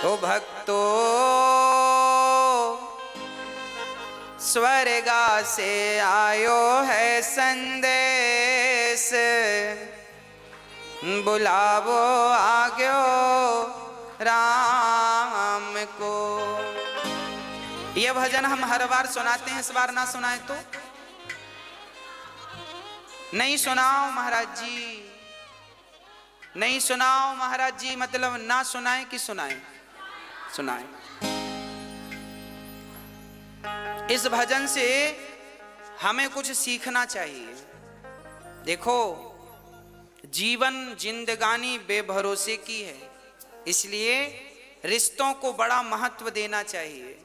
ओ भक्तो स्वर्गा से आयो है संदेश, बुलावो आग्यो राम को। यह भजन हम हर बार सुनाते हैं, इस बार ना सुनाए तो नहीं सुनाओ महाराज जी, नहीं सुनाओ महाराज जी, मतलब ना सुनाए कि सुनाए? सुनाए। इस भजन से हमें कुछ सीखना चाहिए। देखो, जीवन जिंदगानी बेभरोसे की है, इसलिए रिश्तों को बड़ा महत्व देना चाहिए।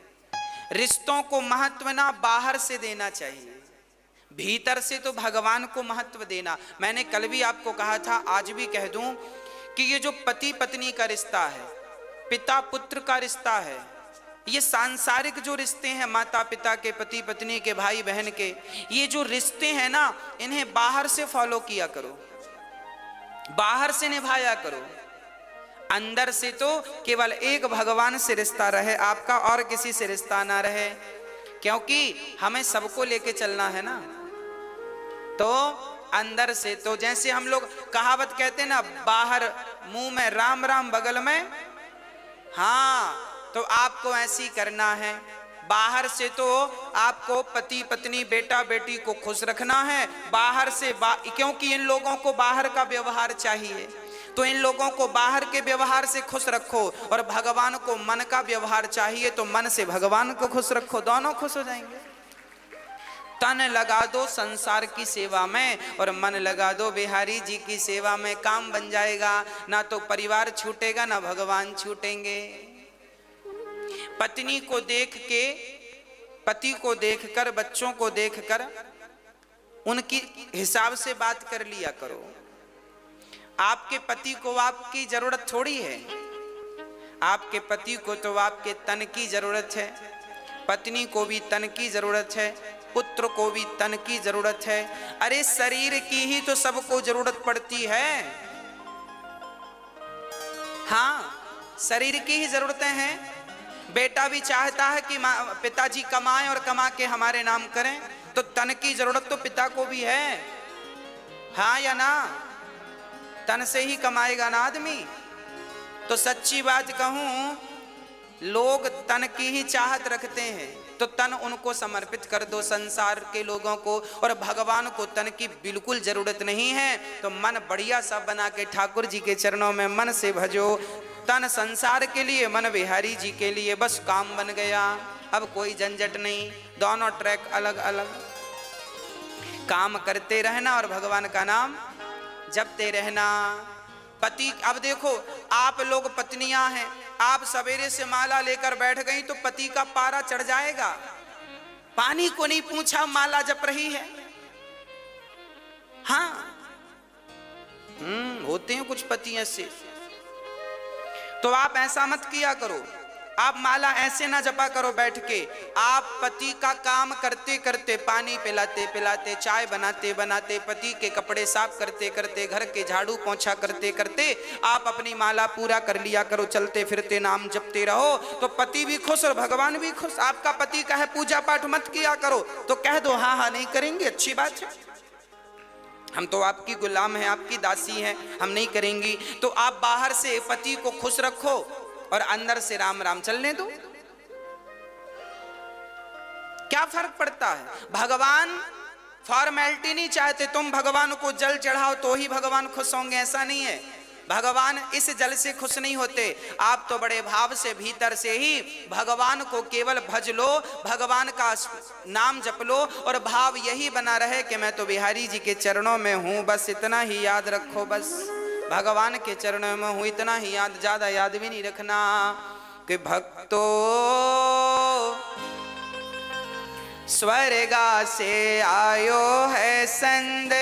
रिश्तों को महत्व ना बाहर से देना चाहिए, भीतर से तो भगवान को महत्व देना। मैंने कल भी आपको कहा था, आज भी कह दूं कि ये जो पति पत्नी का रिश्ता है, पिता पुत्र का रिश्ता है, ये सांसारिक जो रिश्ते हैं, माता पिता के, पति पत्नी के, भाई बहन के, ये जो रिश्ते हैं ना, इन्हें बाहर से फॉलो किया करो, बाहर से निभाया करो। अंदर से तो केवल एक भगवान से रिश्ता रहे आपका, और किसी से रिश्ता ना रहे, क्योंकि हमें सबको लेके चलना है ना। तो अंदर से तो जैसे हम लोग कहावत कहते हैं ना, बाहर मुंह में राम राम बगल में, हाँ, तो आपको ऐसी करना है। बाहर से तो आपको पति पत्नी बेटा बेटी को खुश रखना है, बाहर से क्योंकि इन लोगों को बाहर का व्यवहार चाहिए, तो इन लोगों को बाहर के व्यवहार से खुश रखो, और भगवान को मन का व्यवहार चाहिए, तो मन से भगवान को खुश रखो, दोनों खुश हो जाएंगे। तन लगा दो संसार की सेवा में और मन लगा दो बिहारी जी की सेवा में, काम बन जाएगा। ना तो परिवार छूटेगा, ना भगवान छूटेंगे। पत्नी को देख के, पति को देखकर, बच्चों को देखकर उनकी हिसाब से बात कर लिया करो। आपके पति को आपकी जरूरत थोड़ी है, आपके पति को तो आपके तन की जरूरत है, पत्नी को भी तन की जरूरत है, पुत्र को भी तन की जरूरत है। अरे शरीर की ही तो सबको जरूरत पड़ती है। हाँ, शरीर की ही जरूरतें हैं। बेटा भी चाहता है कि पिताजी कमाएं और कमा के हमारे नाम करें, तो तन की जरूरत तो पिता को भी है, हाँ या ना? तन से ही कमाएगा ना आदमी। तो सच्ची बात कहूं, लोग तन की ही चाहत रखते हैं, तो तन उनको समर्पित कर दो संसार के लोगों को, और भगवान को तन की बिल्कुल जरूरत नहीं है। तो मन बढ़िया सा बना के ठाकुर जी के चरणों में मन से भजो। तन संसार के लिए, मन बिहारी जी के लिए, बस काम बन गया। अब कोई झंझट नहीं, दोनों ट्रैक अलग अलग। काम करते रहना और भगवान का नाम जपते रहना। पति, अब देखो आप लोग पत्नियां हैं, आप सवेरे से माला लेकर बैठ गई तो पति का पारा चढ़ जाएगा। पानी को नहीं पूछा, माला जप रही है। हाँ, होते हैं कुछ पति ऐसे। तो आप ऐसा मत किया करो, आप माला ऐसे ना जपा करो बैठ के। आप पति का काम करते करते, पानी पिलाते पिलाते, चाय बनाते बनाते, पति के कपड़े साफ करते करते, घर के झाड़ू पोंछा करते करते आप अपनी माला पूरा कर लिया करो। चलते फिरते नाम जपते रहो, तो पति भी खुश और भगवान भी खुश। आपका पति कहे पूजा पाठ मत किया करो, तो कह दो हाँ हाँ नहीं करेंगे, अच्छी बात है, हम तो आपकी गुलाम हैं, आपकी दासी हैं, हम नहीं करेंगी। तो आप बाहर से पति को खुश रखो और अंदर से राम राम चलने दो। क्या फर्क पड़ता है? भगवान फॉर्मेलिटी नहीं चाहते, तुम भगवान को जल चढ़ाओ तो ही भगवान खुश होंगे, ऐसा नहीं है। भगवान इस जल से खुश नहीं होते। आप तो बड़े भाव से भीतर से ही भगवान को केवल भज लो, भगवान का नाम जप लो, और भाव यही बना रहे कि मैं तो बिहारी जी के चरणों में हूं, बस इतना ही याद रखो। बस भगवान के चरणों में हूं, इतना ही याद, ज्यादा याद भी नहीं रखना। कि भक्तो स्वर्गा से आयो है संदेश,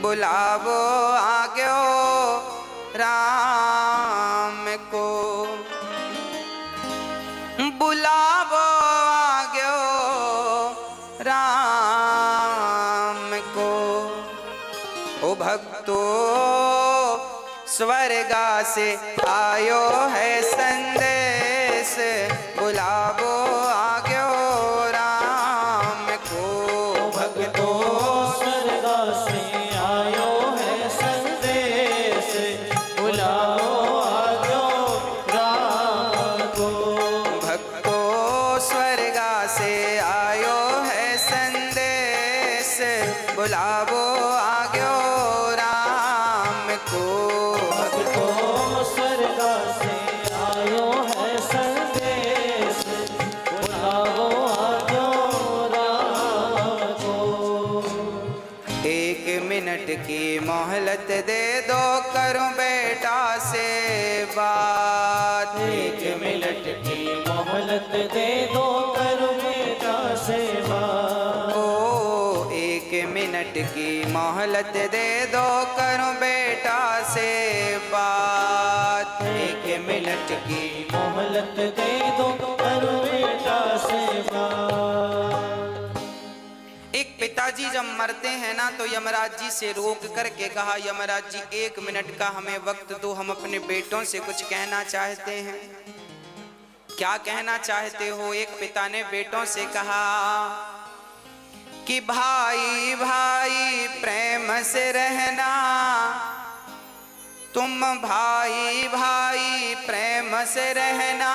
बुलावो आग्यो राम को, बुलावो आग्यो राम को। ओ भक्तो स्वर्गा से आयो है संदेश, बुलावो आग्यो राम को। भक्तो स्वर्ग से आयो है संदेश, बुलाओ आजो राम को। भक्तो स्वर्ग से आयो है संदेश, बुलावो आग्यो राम को। भक्तो स्वर्ग से आयो है संदेश, बुलाओ आजो राम को। 1 मिनट की मोहलत दे दो, करूं बेटा से बात। 1 मिनट की मोहलत दे दो, करो बेटा से बात। ओ 1 मिनट की मोहलत दे दो, करूं बेटा से बात। 1 मिनट की मोहलत दे दो, करो बेटा से बात। एक पिताजी जब मरते हैं ना तो यमराज जी से रोक करके कहा, यमराज जी 1 मिनट का हमें वक्त दो, हम अपने बेटों से कुछ कहना चाहते हैं। क्या कहना चाहते हो? एक पिता ने बेटों से कहा कि भाई भाई प्रेम से रहना, तुम भाई भाई प्रेम से रहना,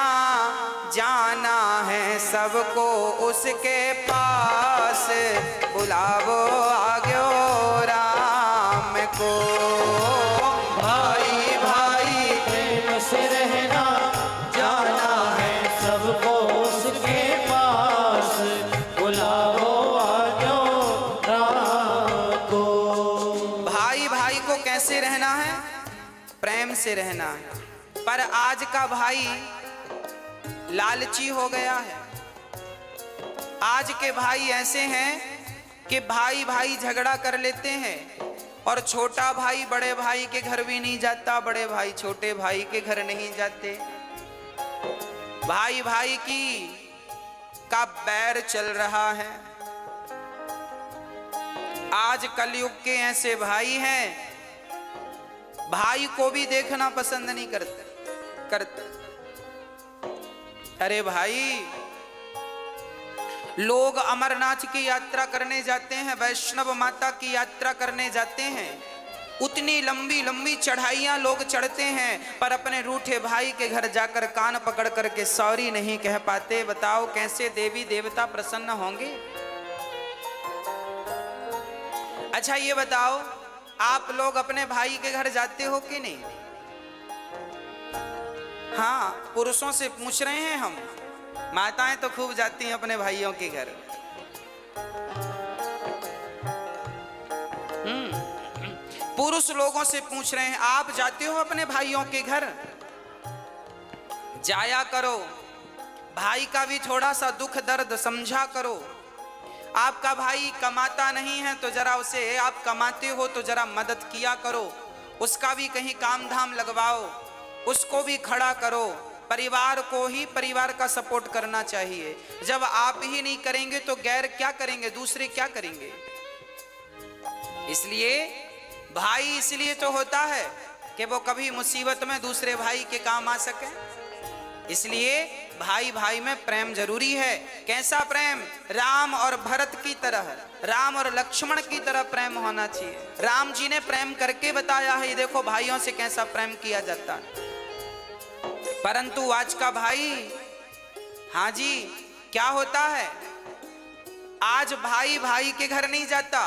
जाना है सबको उसके पास, बुलावो आग्यो राम को। भाई भाई प्रेम से रहना, जाना है सबको उसके पास, बुलाओ आजो राम को। भाई भाई को कैसे रहना है? प्रेम से रहना है। पर आज का भाई लालची हो गया है। आज के भाई ऐसे हैं कि भाई भाई झगड़ा कर लेते हैं और छोटा भाई बड़े भाई के घर भी नहीं जाता, बड़े भाई छोटे भाई के घर नहीं जाते। भाई भाई की का बैर चल रहा है। आज कलयुग के ऐसे भाई हैं, भाई को भी देखना पसंद नहीं करते। अरे भाई, लोग अमरनाथ की यात्रा करने जाते हैं, वैष्णव माता की यात्रा करने जाते हैं, उतनी लंबी लंबी चढ़ाइयां लोग चढ़ते हैं, पर अपने रूठे भाई के घर जाकर कान पकड़ करके सॉरी नहीं कह पाते। बताओ कैसे देवी देवता प्रसन्न होंगे? अच्छा ये बताओ, आप लोग अपने भाई के घर जाते हो कि नहीं? हाँ, पुरुषों से पूछ रहे हैं हम। माताएं तो खूब जाती हैं अपने भाइयों के घर। पुरुष लोगों से पूछ रहे हैं, आप जाते हो अपने भाइयों के घर? जाया करो, भाई का भी थोड़ा सा दुख दर्द समझा करो। आपका भाई कमाता नहीं है तो जरा उसे, आप कमाते हो तो जरा मदद किया करो, उसका भी कहीं काम धाम लगवाओ, उसको भी खड़ा करो। परिवार को ही परिवार का सपोर्ट करना चाहिए। जब आप ही नहीं करेंगे तो गैर क्या करेंगे? दूसरे क्या करेंगे? इसलिए भाई इसलिए तो होता है कि वो कभी मुसीबत में दूसरे भाई के काम आ सके। इसलिए भाई भाई में प्रेम जरूरी है। कैसा प्रेम? राम और भरत की तरह, राम और लक्ष्मण की तरह प्रेम होना चाहिए। राम जी ने प्रेम करके बताया है, देखो भाइयों से कैसा प्रेम किया जाता है। परंतु आज का भाई, हाँ जी, क्या होता है? आज भाई भाई के घर नहीं जाता।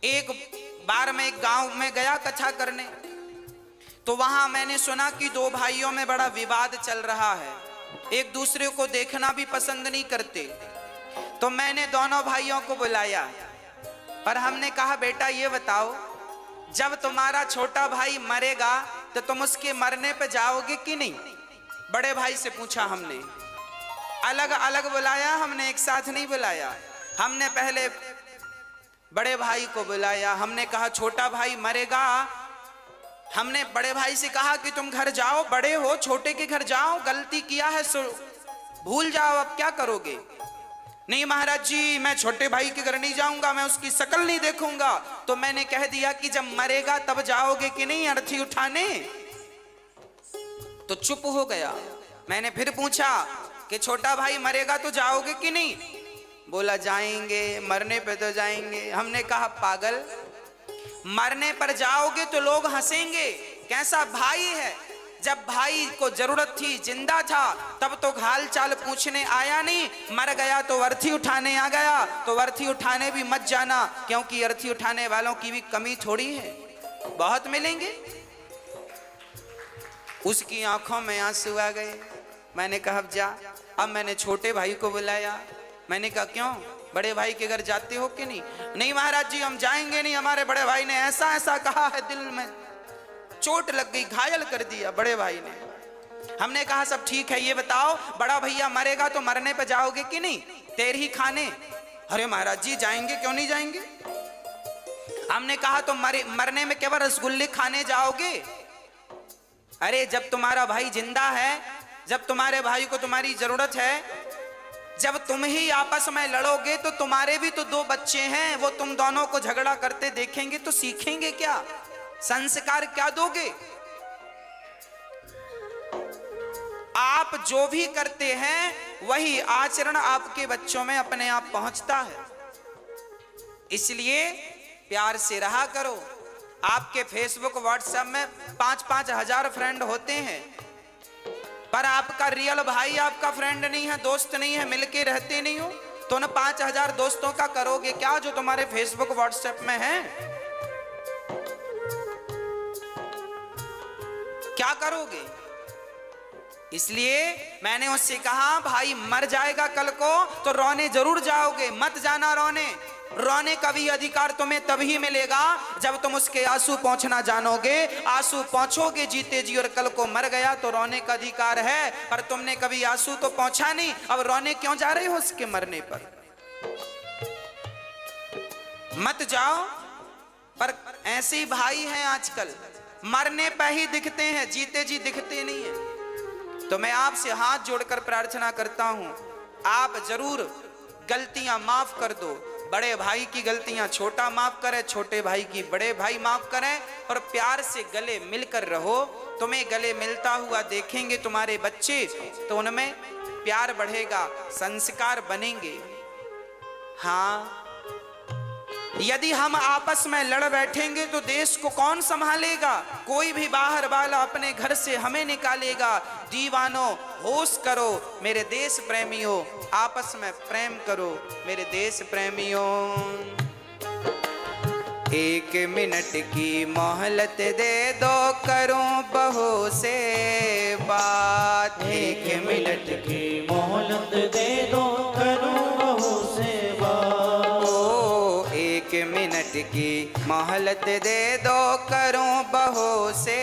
एक बार मैं एक गांव में गया कथा करने, तो वहां मैंने सुना कि 2 भाइयों में बड़ा विवाद चल रहा है, एक दूसरे को देखना भी पसंद नहीं करते। तो मैंने दोनों भाइयों को बुलाया, पर हमने कहा बेटा ये बताओ, जब तुम्हारा छोटा भाई मरेगा तो तुम उसके मरने पे जाओगे कि नहीं? बड़े भाई से पूछा हमने। अलग अलग बुलाया हमने, एक साथ नहीं बुलाया। हमने पहले बड़े भाई को बुलाया, हमने कहा छोटा भाई मरेगा। हमने बड़े भाई से कहा कि तुम घर जाओ, बड़े हो, छोटे के घर जाओ, गलती किया है सो भूल जाओ, अब क्या करोगे? नहीं महाराज जी, मैं छोटे भाई के घर नहीं जाऊंगा, मैं उसकी शक्ल नहीं देखूंगा। तो मैंने कह दिया कि जब मरेगा तब जाओगे कि नहीं अर्थी उठाने? तो चुप हो गया। मैंने फिर पूछा कि छोटा भाई मरेगा तो जाओगे कि नहीं? बोला जाएंगे, मरने पे तो जाएंगे। हमने कहा पागल, मरने पर जाओगे तो लोग हंसेंगे, कैसा भाई है। जब भाई को जरूरत थी, जिंदा था, तब तो हाल चाल पूछने आया नहीं, मर गया तो अर्थी उठाने आ गया। तो अर्थी उठाने भी मत जाना, क्योंकि अर्थी उठाने वालों की भी कमी थोड़ी है, बहुत मिलेंगे। उसकी आंखों में आंसू आ गए। मैंने कहा अब जा। अब मैंने छोटे भाई को बुलाया। मैंने कहा क्यों, बड़े भाई के घर जाते हो कि नहीं? नहीं महाराज जी हम जाएंगे नहीं, हमारे बड़े भाई ने ऐसा ऐसा कहा है, दिल में चोट लग गई, घायल कर दिया बड़े भाई ने। हमने कहा सब ठीक है, ये बताओ बड़ा भैया मरेगा तो मरने पे जाओगे कि नहीं? तेर ही खाने। अरे महाराज जी जाएंगे, क्यों नहीं जाएंगे। हमने कहा तो मरने में केवल रसगुल्ले खाने जाओगे? अरे जब तुम्हारा भाई जिंदा है, जब तुम्हारे भाई को तुम्हारी जरूरत है, जब तुम ही आपस में लड़ोगे तो तुम्हारे भी तो दो बच्चे हैं, वो तुम दोनों को झगड़ा करते देखेंगे तो सीखेंगे क्या, संस्कार क्या दोगे? आप जो भी करते हैं वही आचरण आपके बच्चों में अपने आप पहुंचता है। इसलिए प्यार से रहा करो। आपके फेसबुक व्हाट्सएप में 5-5 हजार फ्रेंड होते हैं, पर आपका रियल भाई आपका फ्रेंड नहीं है, दोस्त नहीं है, मिलके रहते नहीं हो, तो न 5,000 दोस्तों का करोगे क्या जो तुम्हारे फेसबुक व्हाट्सएप में है? क्या करोगे? इसलिए मैंने उससे कहा भाई मर जाएगा कल को तो रोने जरूर जाओगे, मत जाना रोने। रोने का भी अधिकार तुम्हें तभी मिलेगा जब तुम उसके आंसू पहुंचना जानोगे। आंसू पहुंचोगे जीते जी, और कल को मर गया तो रोने का अधिकार है, पर तुमने कभी आंसू तो पहुंचा नहीं, अब रोने क्यों जा रहे हो उसके मरने पर? मत जाओ। पर ऐसे ही भाई हैं आजकल, मरने पर ही दिखते हैं, जीते जी दिखते नहीं है। तो मैं आपसे हाथ जोड़कर प्रार्थना करता हूं, आप जरूर गलतियां माफ कर दो। बड़े भाई की गलतियां छोटा माफ करे, छोटे भाई की बड़े भाई माफ करें, और प्यार से गले मिलकर रहो। तुम्हें गले मिलता हुआ देखेंगे तुम्हारे बच्चे तो उनमें प्यार बढ़ेगा, संस्कार बनेंगे। हाँ, यदि हम आपस में लड़ बैठेंगे तो देश को कौन संभालेगा? कोई भी बाहर वाला अपने घर से हमें निकालेगा। दीवानों होश करो मेरे देश प्रेमियों, आपस में प्रेम करो मेरे देश प्रेमियों। 1 मिनट की मोहलत दे दो, करूं बहू से बात। 1 मिनट की मोहलत दे दो, करूं बहू से बात। 1 मिनट की मोहलत दे दो, करूं बहू से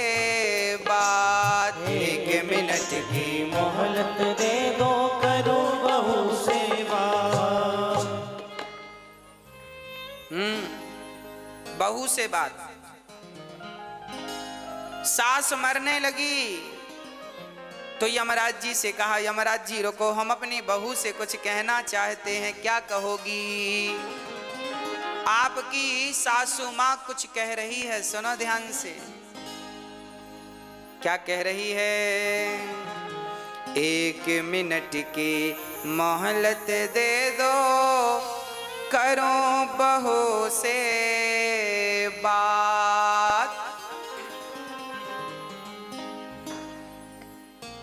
बात। 1 मिनट की मोहलत दे दो, करूं बहू से बात। बहू से बात। सास मरने लगी तो यमराज जी से कहा, यमराज जी रुको, हम अपनी बहू से कुछ कहना चाहते हैं, क्या कहोगी? आपकी सासू माँ कुछ कह रही है, सुनो ध्यान से। क्या कह रही है? 1 मिनट की मोहलत दे दो, करूं बहू से बात।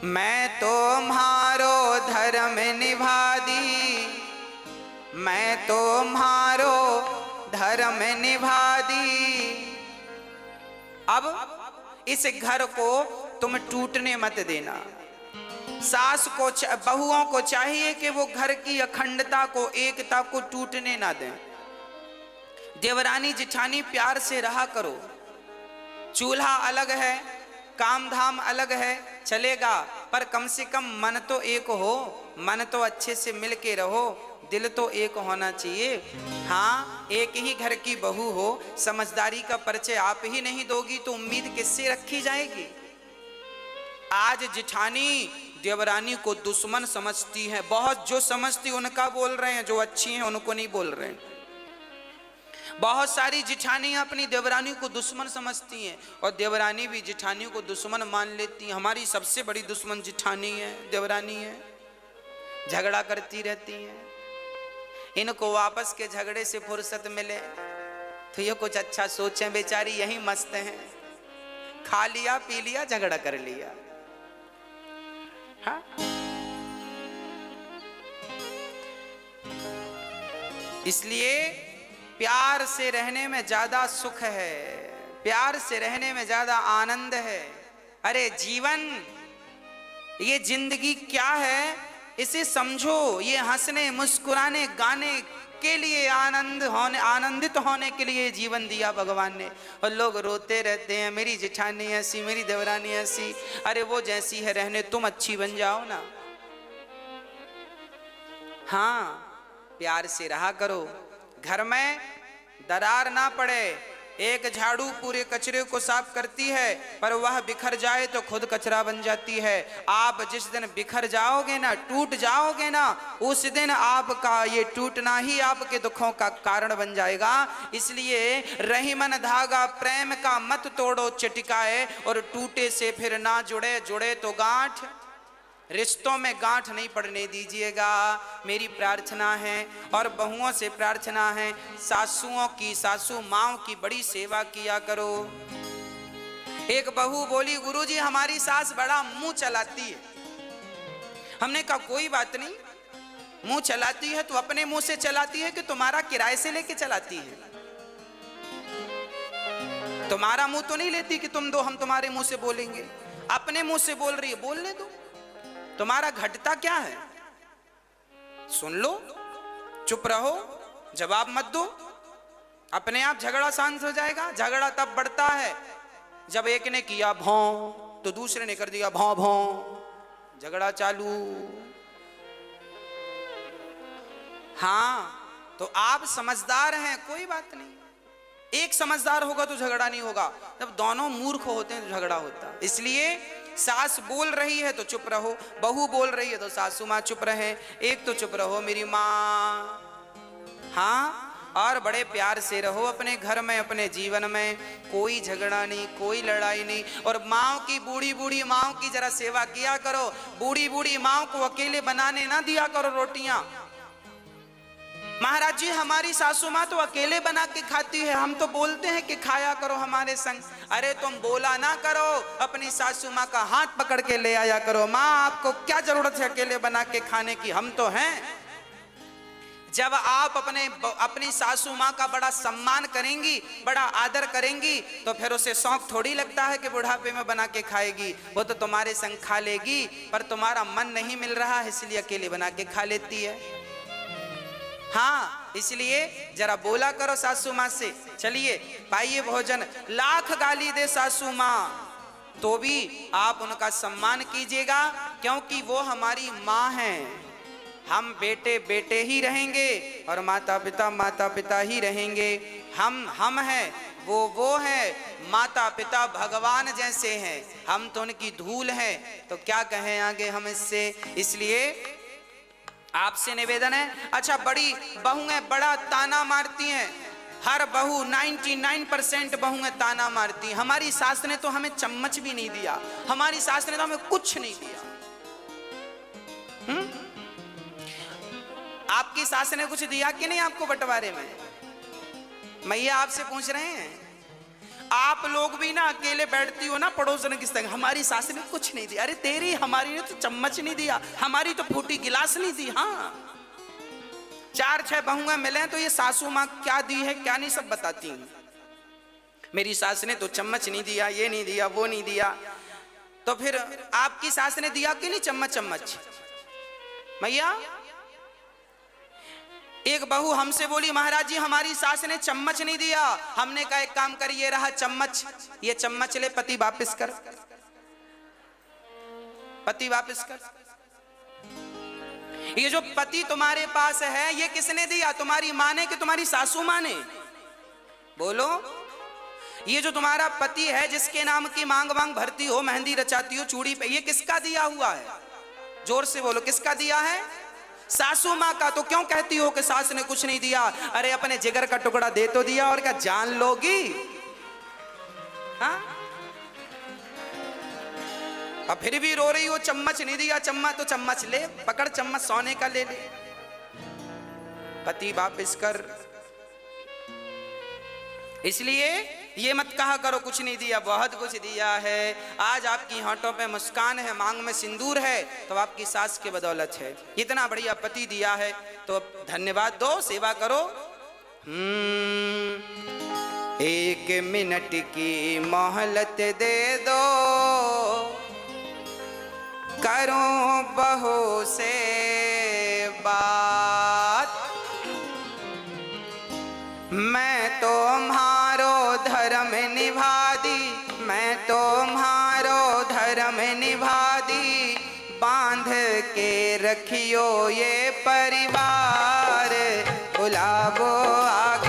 मैं तुम्हारो धर्म निभा दी, मैं तुम्हारो धर्म निभा दी। अब इस घर को तुम टूटने मत देना। सास को, बहुओं को चाहिए कि वो घर की अखंडता को, एकता को टूटने ना दें। देवरानी जिठानी प्यार से रहा करो। चूल्हा अलग है, काम धाम अलग है, चलेगा, पर कम से कम मन तो एक हो, मन तो अच्छे से मिल के रहो, दिल तो एक होना चाहिए। हाँ, एक ही घर की बहू हो, समझदारी का परिचय आप ही नहीं दोगी तो उम्मीद किससे रखी जाएगी? आज जिठानी देवरानी को दुश्मन समझती है, बहुत जो समझती उनका बोल रहे हैं, जो अच्छी हैं उनको नहीं बोल रहे हैं। बहुत सारी जिठानियां अपनी देवरानी को दुश्मन समझती हैं और देवरानी भी जिठानी को दुश्मन मान लेती हैं। हमारी सबसे बड़ी दुश्मन जिठानी है, देवरानी है, झगड़ा करती रहती हैं। इनको वापस के झगड़े से फुर्सत मिले तो ये कुछ अच्छा सोचें, बेचारी यही मस्त हैं, खा लिया पी लिया झगड़ा कर लिया। हाँ? इसलिए प्यार से रहने में ज्यादा सुख है, प्यार से रहने में ज्यादा आनंद है। अरे जीवन, ये जिंदगी क्या है इसे समझो। ये हंसने मुस्कुराने गाने के लिए, आनंदित होने के लिए जीवन दिया भगवान ने। और लोग रोते रहते हैं, मेरी जेठानी ऐसी, मेरी देवरानी ऐसी। अरे वो जैसी है रहने, तुम अच्छी बन जाओ ना। हाँ, प्यार से रहा करो, घर में दरार ना पड़े। एक झाड़ू पूरे कचरे को साफ करती है, पर वह बिखर जाए तो खुद कचरा बन जाती है। आप जिस दिन बिखर जाओगे ना, टूट जाओगे ना, उस दिन आपका ये टूटना ही आपके दुखों का कारण बन जाएगा। इसलिए रहीमन धागा प्रेम का मत तोड़ो चटिकाए, और टूटे से फिर ना जुड़े, जुड़े तो गांठ। रिश्तों में गांठ नहीं पड़ने दीजिएगा, मेरी प्रार्थना है। और बहुओं से प्रार्थना है, सासुओं की, सासू माओं की बड़ी सेवा किया करो। एक बहू बोली, गुरुजी हमारी सास बड़ा मुंह चलाती है। हमने कहा कोई बात नहीं, मुंह चलाती है तो अपने मुंह से चलाती है कि तुम्हारा किराए से लेके चलाती है? तुम्हारा मुंह तो नहीं लेती कि तुम दो हम तुम्हारे मुंह से बोलेंगे। अपने मुंह से बोल रही है, बोलने दो, तुम्हारा घटता क्या है? सुन लो, चुप रहो, जवाब मत दो, अपने आप झगड़ा शांत हो जाएगा। झगड़ा तब बढ़ता है जब एक ने किया भौं तो दूसरे ने कर दिया भौं भौं, झगड़ा चालू। हाँ, तो आप समझदार हैं, कोई बात नहीं। एक समझदार होगा तो झगड़ा नहीं होगा, जब दोनों मूर्ख होते हैं तो झगड़ा होता है। इसलिए सास बोल रही है तो चुप रहो, बहू बोल रही है तो सासू माँ चुप रहे, एक तो चुप रहो मेरी माँ। हाँ, और बड़े प्यार से रहो अपने घर में, अपने जीवन में। कोई झगड़ा नहीं, कोई लड़ाई नहीं। और माँ की, बूढ़ी बूढ़ी माँ की जरा सेवा किया करो। बूढ़ी बूढ़ी माँ को अकेले बनाने ना दिया करो रोटियां। महाराज जी हमारी सासू माँ तो अकेले बना के खाती है, हम तो बोलते हैं कि खाया करो हमारे संग। अरे तुम बोला ना करो, अपनी सासू माँ का हाथ पकड़ के ले आया करो। माँ आपको क्या जरूरत है अकेले बना के खाने की, हम तो हैं। जब आप अपनी सासू माँ का बड़ा सम्मान करेंगी, बड़ा आदर करेंगी, तो फिर उसे शौक थोड़ी लगता है कि बुढ़ापे में बना के खाएगी। वो तो तुम्हारे संग खा लेगी, पर तुम्हारा मन नहीं मिल रहा है इसलिए अकेले बना के खा लेती है। हाँ, इसलिए जरा बोला करो सासू माँ से, चलिए पाइए भोजन। लाख गाली दे सासू माँ तो भी आप उनका सम्मान कीजिएगा, क्योंकि वो हमारी माँ हैं। हम बेटे बेटे ही रहेंगे और माता पिता ही रहेंगे। हम हैं, वो है। माता पिता भगवान जैसे हैं, हम तो उनकी धूल हैं, तो क्या कहें आगे हम इससे। इसलिए आपसे निवेदन है। अच्छा, बड़ी बहुएं बड़ा ताना मारती हैं, हर बहू 99% बहुएं ताना मारती हैं। हमारी सास ने तो हमें चम्मच भी नहीं दिया, हमारी सास ने तो हमें कुछ नहीं दिया। आपकी सास ने कुछ दिया कि नहीं आपको बंटवारे में? मैया आपसे पूछ रहे हैं। आप लोग भी ना अकेले बैठती हो ना पड़ोसन की संग, हमारी सास ने कुछ नहीं दिया। अरे तेरी, हमारी ने तो चम्मच नहीं दिया, हमारी तो फूटी गिलास नहीं दी। हाँ, 4-6 बहुएं मिले तो ये सासू माँ क्या दी है क्या नहीं सब बताती हैं। मेरी सास ने तो चम्मच नहीं दिया, ये नहीं दिया, वो नहीं दिया। तो फिर आपकी सास ने दिया कि नहीं चम्मच? मैया, एक बहू हमसे बोली, महाराज जी हमारी सास ने चम्मच नहीं दिया। हमने कहा एक काम कर, ये रहा चम्मच, ये चम्मच ले, पति वापस कर, पति वापस कर। ये जो पति तुम्हारे पास है ये किसने दिया? तुम्हारी माँ ने कि तुम्हारी सासू माँ ने? बोलो। ये जो तुम्हारा पति है जिसके नाम की मांग वांग भरती हो, मेहंदी रचाती हो चूड़ी पे, ये किसका दिया हुआ है? जोर से बोलो, किसका दिया है? सासू माँ का तो क्यों कहती हो कि सास ने कुछ नहीं दिया? अरे अपने जिगर का टुकड़ा दे तो दिया, और क्या जान लोगी? हाँ, अब फिर भी रो रही हो, चम्मच नहीं दिया। चम्मच तो चम्मच ले, पकड़ चम्मच, सोने का ले ले। पति वापिस कर। इसलिए ये मत कहा करो कुछ नहीं दिया, बहुत कुछ दिया है। आज आपकी होंठों पे मुस्कान है, मांग में सिंदूर है, तो आपकी सास के बदौलत है। इतना बढ़िया पति दिया है तो धन्यवाद दो, सेवा करो। एक मिनट की मोहलत दे दो, करूं बहू से बात। मैं तुम्हारो धर्म निभा दी, मैं तुम्हारो धर्म निभा दी। बांध के रखियो ये परिवार, बुलावो आगे